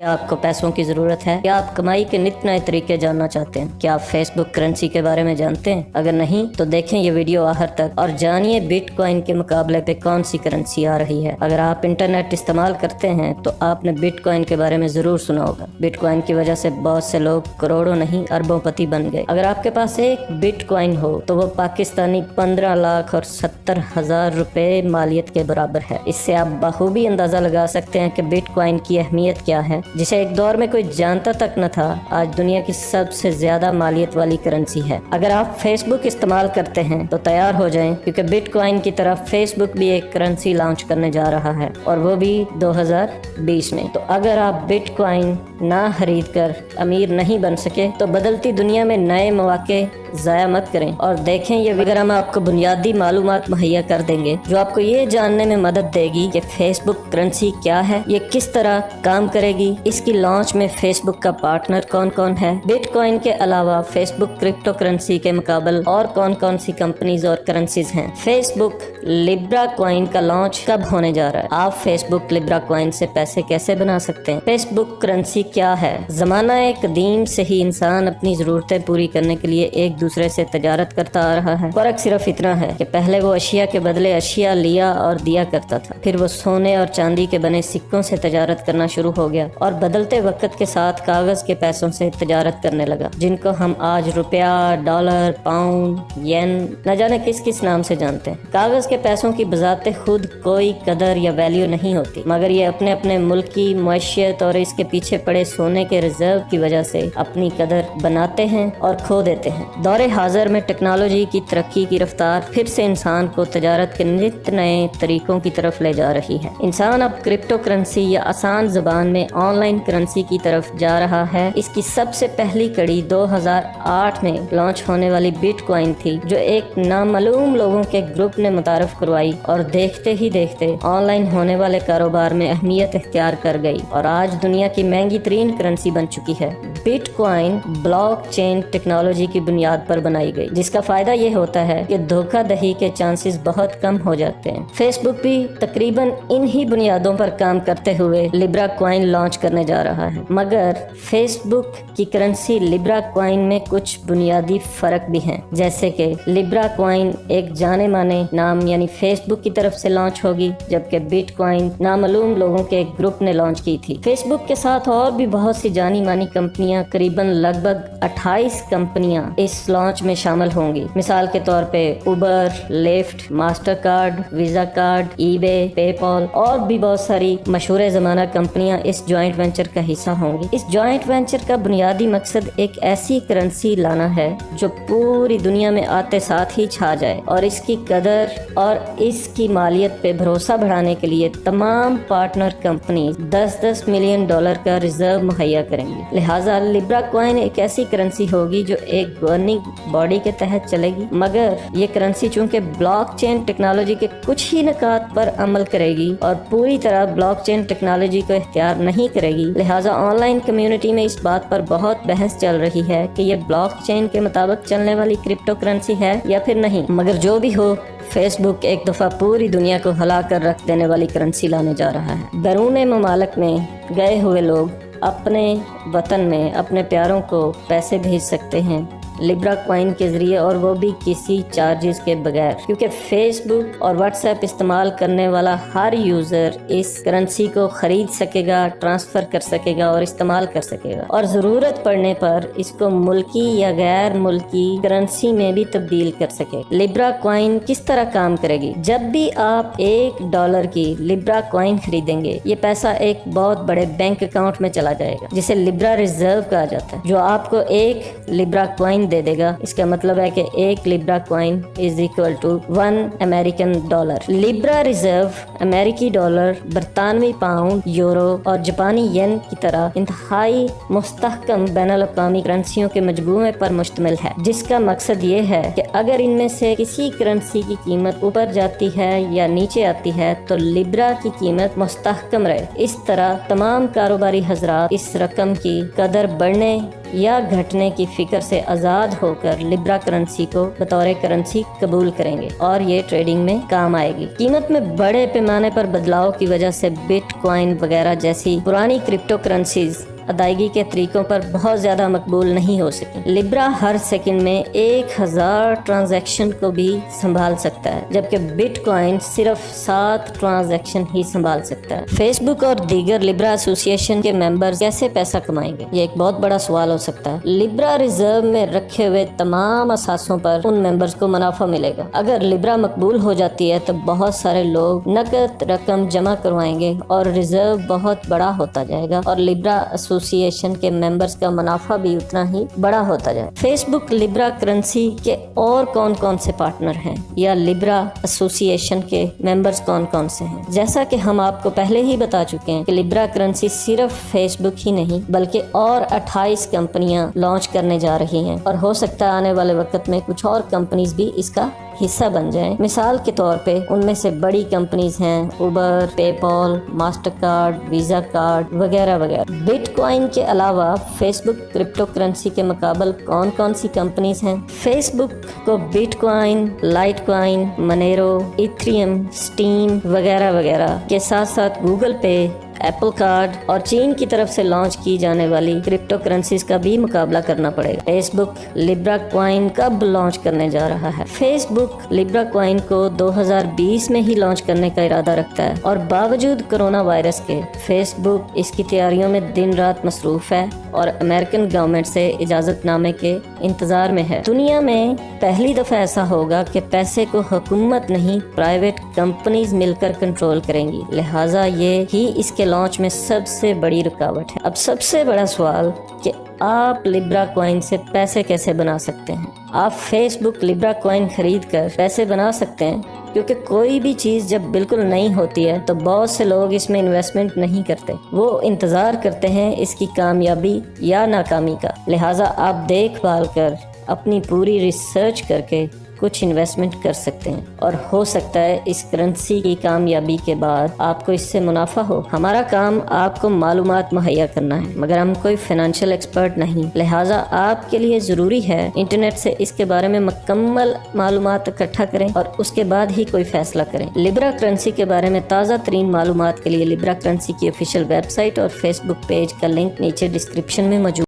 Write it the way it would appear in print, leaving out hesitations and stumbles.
क्या आपको पैसों की ज़रूरत है? क्या आप कमाई के नित नए तरीके जानना चाहते हैं? क्या आप फेसबुक करेंसी के बारे में जानते हैं? अगर नहीं तो देखें ये वीडियो आखिर तक और जानिए बिटकॉइन के मुकाबले पे कौन सी करेंसी आ रही है। अगर आप इंटरनेट इस्तेमाल करते हैं तो आपने बिटकॉइन के बारे में ज़रूर सुना होगा। बिटकॉइन की वजह से बहुत से लोग करोड़ों नहीं अरबोंपति बन गए। अगर आपके पास एक बिटकॉइन हो तो वो पाकिस्तानी 15 लाख और 70,000 रुपए मालियत के बराबर है। इससे आप बखूबी अंदाज़ा लगा सकते हैं कि बिटकॉइन की अहमियत क्या है, जिसे एक दौर में कोई जानता तक न था। आज दुनिया की सबसे ज्यादा मालियत वाली करेंसी है। अगर आप फेसबुक इस्तेमाल करते हैं तो तैयार हो जाएं, क्योंकि बिटकॉइन की तरह फेसबुक भी एक करेंसी लॉन्च करने जा रहा है, और वो भी 2020 में। तो अगर आप बिटकॉइन ना खरीद कर अमीर नहीं बन सके तो बदलती दुनिया में नए मौके ज़ाया मत करें और देखें ये अगर हम आपको बुनियादी मालूमात मुहैया कर देंगे जो आपको ये जानने में मदद देगी कि फेसबुक करेंसी क्या है, ये किस तरह काम करेगी, इसकी लॉन्च में फेसबुक का पार्टनर कौन कौन है, बिटकॉइन के अलावा फेसबुक क्रिप्टो करेंसी के मुकाबले और कौन कौन सी कंपनीज और करेंसीज हैं, फेसबुक लिब्रा कॉइन का लॉन्च कब होने जा रहा है, आप फेसबुक लिब्रा कॉइन से पैसे कैसे बना सकते हैं, फेसबुक करेंसी क्या है। ज़माना कदीम से ही इंसान अपनी ज़रूरतें पूरी करने के लिए एक दूसरे से तजारत करता आ रहा है। फर्क सिर्फ इतना है कि पहले वो अशिया के बदले अशिया लिया और दिया करता था, फिर वो सोने और चांदी के बने सिक्कों से तजारत करना शुरू हो गया और बदलते वक्त के साथ कागज के पैसों से तजारत करने लगा, जिनको हम आज रुपया, डॉलर, पाउंड, येन न जाने किस किस नाम से जानते हैं। कागज के पैसों की बजाते खुद कोई कदर या वैल्यू नहीं होती, मगर ये अपने अपने मुल्क की मैशियत और इसके पीछे पड़े सोने के रिजर्व की वजह से अपनी कदर बनाते हैं और खो देते हैं। दौरे हाजिर में टेक्नोलॉजी की तरक्की की रफ्तार फिर से इंसान को तजारत के नित नए तरीकों की तरफ ले जा रही है। इंसान अब क्रिप्टो करेंसी या आसान जुबान में ऑनलाइन करेंसी की तरफ जा रहा है। इसकी सबसे पहली कड़ी 2008 में लॉन्च होने वाली बिटकॉइन थी, जो एक नामालूम लोगों के ग्रुप ने मुतारफ करवाई और देखते ही देखते ऑनलाइन होने वाले कारोबार में अहमियत इख्तियार कर गई और आज दुनिया की महंगी तरीन करेंसी बन चुकी है। बिटकॉइन ब्लॉकचेन टेक्नोलॉजी की बुनियाद पर बनाई गई, जिसका फायदा ये होता है कि धोखाधड़ी के चांसेस बहुत कम हो जाते हैं। फेसबुक भी तकरीबन इन्हीं बुनियादों पर काम करते हुए लिब्रा कॉइन लॉन्च करने जा रहा है, मगर फेसबुक की करेंसी लिब्रा कॉइन में कुछ बुनियादी फर्क भी हैं, जैसे कि लिब्रा कॉइन एक जाने माने नाम यानी फेसबुक की तरफ से लॉन्च होगी, जबकि बिटकॉइन नामालूम लोगों के एक ग्रुप ने लॉन्च की थी। फेसबुक के साथ और भी बहुत सी जानी मानी कंपनियां, करीबन लगभग 28 कंपनियां इस लॉन्च में शामिल होंगी। मिसाल के तौर पे Uber, Lyft, Mastercard, Visa card, eBay, PayPal और भी बहुत सारी मशहूर ज़माना कंपनियां इस जॉइंट वेंचर का हिस्सा होंगी। इस जॉइंट वेंचर का बुनियादी मकसद एक ऐसी करेंसी लाना है जो पूरी दुनिया में आते साथ ही छा जाए और इसकी कदर और इसकी मालियत पे भरोसा बढ़ाने के लिए तमाम पार्टनर कंपनी 10-10 मिलियन डॉलर का रिजर्व मुहैया करेंगी। लिहाजा लिब्रा कॉइन एक ऐसी करेंसी होगी जो एक गवर्निंग बॉडी के तहत चलेगी, मगर ये करेंसी चूंकि ब्लॉकचेन टेक्नोलॉजी के कुछ ही निकात पर अमल करेगी और पूरी तरह ब्लॉकचेन टेक्नोलॉजी को इख्तियार नहीं करेगी, लिहाजा ऑनलाइन कम्युनिटी में इस बात पर बहुत बहस चल रही है कि ये ब्लॉकचेन के मुताबिक चलने वाली क्रिप्टो करेंसी है या फिर नहीं। मगर जो भी हो, फेसबुक एक दफ़ा पूरी दुनिया को हिला कर रख देने वाली करेंसी लाने जा रहा है। बैरून ममालिक में गए हुए लोग अपने वतन में अपने प्यारों को पैसे भेज सकते हैं लिब्रा कॉइन के जरिए, और वो भी किसी चार्जेस के बगैर, क्योंकि फेसबुक और व्हाट्सएप इस्तेमाल करने वाला हर यूज़र इस करेंसी को खरीद सकेगा, ट्रांसफ़र कर सकेगा और इस्तेमाल कर सकेगा, और ज़रूरत पड़ने पर इसको मुल्की या गैर मुल्की करेंसी में भी तब्दील कर सके। लिब्रा कॉइन किस तरह काम करेगी? जब भी आप $1 की लिब्रा कॉइन खरीदेंगे, ये पैसा एक बहुत बड़े बैंक अकाउंट में चला जाएगा, जिसे लिब्रा रिजर्व कहा जाता है, जो आपको एक लिब्रा कॉइन दे देगा। इसका मतलब है कि एक Libra coin is equal to 1 American dollar. Libra reserve अमेरिकी डॉलर, बरतानवी पाउंड, यूरो और जापानी येन की तरह इंतहाई मुस्तहकम बैनुल-अक़वामी करेंसियों के मजमूए पर मुश्तमिल है, जिसका मकसद ये है कि अगर इनमें से किसी करेंसी की कीमत ऊपर जाती है या नीचे आती है तो लिब्रा की कीमत मुस्तहकम रहे। इस तरह तमाम कारोबारी हजरात इस रकम की कदर बढ़ने या घटने की फिक्र से आज़ाद होकर लिब्रा करेंसी को बतौर करेंसी कबूल करेंगे और ये ट्रेडिंग में काम आएगी। कीमत में बड़े पैमाने पर बदलाव की वजह से बिटकॉइन वगैरह जैसी पुरानी क्रिप्टो करेंसीज अदायगी के तरीकों पर बहुत ज़्यादा मकबूल नहीं हो सकी। लिब्रा हर सेकंड में 1000 ट्रांजैक्शन को भी संभाल सकता है, जबकि बिटकॉइन सिर्फ 7 ट्रांजैक्शन ही संभाल सकता है। फेसबुक और दीगर लिब्रा एसोसिएशन के मेंबर्स कैसे पैसा कमाएंगे, ये एक बहुत बड़ा सवाल हो सकता है। लिब्रा रिजर्व में रखे हुए तमाम असासों पर उन मेंबर्स को मुनाफा मिलेगा। अगर लिब्रा मकबूल हो जाती है तो बहुत सारे लोग नकद रकम जमा करवाएंगे और रिजर्व बहुत बड़ा होता जाएगा और लिब्रा एसोसिएशन के मेंबर्स का मुनाफा भी उतना ही बड़ा होता जाए। फेसबुक लिब्रा करेंसी के और कौन कौन से पार्टनर हैं या लिब्रा एसोसिएशन के मेंबर्स कौन कौन से हैं? जैसा कि हम आपको पहले ही बता चुके हैं कि लिब्रा करेंसी सिर्फ फेसबुक ही नहीं बल्कि और 28 कंपनियां लॉन्च करने जा रही हैं और हो सकता है आने वाले वक्त में कुछ और कंपनीज भी इसका हिस्सा बन जाएं। मिसाल के तौर पे उनमें से बड़ी कंपनीज हैं Uber, PayPal, Mastercard, Visa card वगैरह वगैरह। बिटकॉइन के अलावा फेसबुक क्रिप्टो करेंसी के मुकाबले कौन कौन सी कंपनीज हैं? फेसबुक को बिटकॉइन, लाइटकॉइन, मनेरो, इथेरियम, स्टीम वगैरह वगैरह के साथ साथ गूगल पे, एप्पल कार्ड और चीन की तरफ से लॉन्च की जाने वाली क्रिप्टो करेंसीज का भी मुकाबला करना पड़ेगा। फेसबुक लिब्रा कॉइन कब लॉन्च करने जा रहा है? फेसबुक लिब्रा कॉइन को 2020 में ही लॉन्च करने का इरादा रखता है और बावजूद कोरोना वायरस के फेसबुक इसकी तैयारियों में दिन रात मसरूफ है और अमेरिकन गवर्नमेंट से इजाजतनामे के इंतजार में है। दुनिया में पहली दफा ऐसा होगा कि पैसे को हुकूमत नहीं प्राइवेट कंपनीज मिलकर कंट्रोल करेंगी, लिहाजा ये ही इसके लॉन्च में सबसे बड़ी रुकावट है। अब सबसे बड़ा सवाल कि आप लिब्रा कॉइन से पैसे कैसे बना सकते हैं? आप फेसबुक लिब्रा कॉइन खरीद कर पैसे बना सकते हैं, क्योंकि कोई भी चीज़ जब बिल्कुल नई होती है तो बहुत से लोग इसमें इन्वेस्टमेंट नहीं करते, वो इंतज़ार करते हैं इसकी कामयाबी या नाकामी का। लिहाजा आप देखभाल कर अपनी पूरी रिसर्च करके कुछ इन्वेस्टमेंट कर सकते हैं और हो सकता है इस करेंसी की कामयाबी के बाद आपको इससे मुनाफा हो। हमारा काम आपको मालूमात मुहैया करना है, मगर हम कोई फाइनेंशियल एक्सपर्ट नहीं, लिहाजा आपके लिए ज़रूरी है इंटरनेट से इसके बारे में मुकम्मल मालूमात इकट्ठा करें और उसके बाद ही कोई फैसला करें। लिब्रा करेंसी के बारे में ताज़ा तरीन मालूमात के लिए लिब्रा करेंसी की ऑफिशियल वेबसाइट और फेसबुक पेज का लिंक नीचे डिस्क्रिप्शन में मौजूद